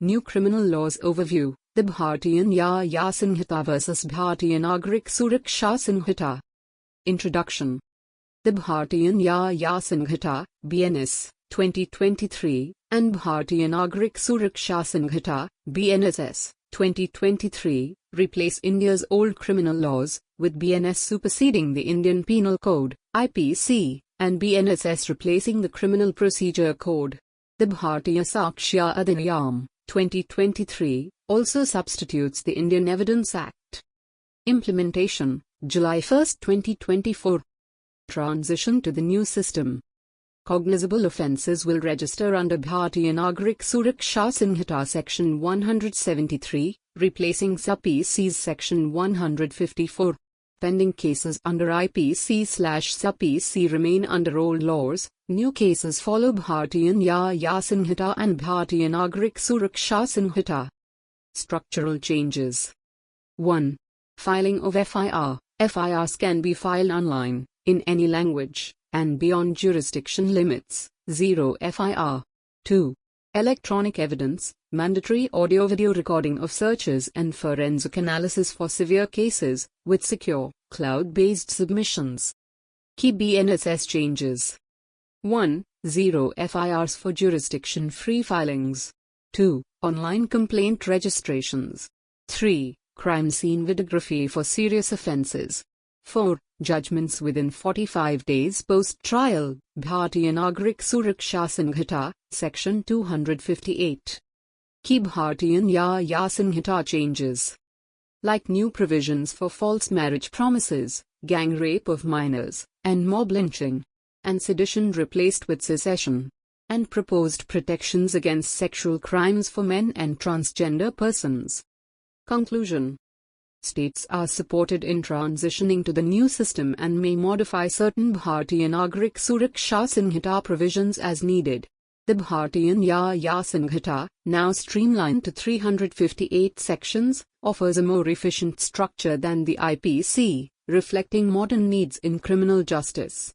New Criminal Laws Overview, the Bharatiya Nyaya Sanhita vs. Bharatiya Nagarik Suraksha Sanhita. Introduction. The Bharatiya Nyaya Sanhita, BNS, 2023, and Bharatiya Nagarik Suraksha Sanhita, BNSS, 2023, replace India's old criminal laws, with BNS superseding the Indian Penal Code, IPC, and BNSS replacing the Criminal Procedure Code. The Bharatiya Sakshya Adhiniyam, 2023, also substitutes the Indian Evidence Act. Implementation, July 1, 2024. Transition to the new system. Cognizable offences will register under Bharatiya Nagarik Suraksha Sanhita Section 173, replacing CrPC's Section 154. Pending cases under IPC/CrPC remain under old laws. New cases follow Bharatiya Nyaya Sanhita and Bharatiya Nagarik Suraksha Sanhita. Structural changes. 1. Filing of FIR. FIRs can be filed online, in any language, and beyond jurisdiction limits. 0 FIR. 2. Electronic evidence, mandatory audio-video recording of searches and forensic analysis for severe cases, with secure, cloud-based submissions. Key BNSS changes. 1. 0 FIRs for jurisdiction-free filings. 2. Online complaint registrations. 3. Crime scene videography for serious offences. 4. Judgments within 45 days post-trial, Bharatiya Nagarik Suraksha Sanhita, Section 258. Key Bharatiya Nyaya Sanhita changes. Like new provisions for false marriage promises, gang rape of minors, and mob lynching, and sedition replaced with secession, and proposed protections against sexual crimes for men and transgender persons. Conclusion. States are supported in transitioning to the new system and may modify certain Bharatiya Nagarik Suraksha Sanhita provisions as needed. The Bharatiya Nyaya Sanhita, now streamlined to 358 sections, offers a more efficient structure than the IPC, reflecting modern needs in criminal justice.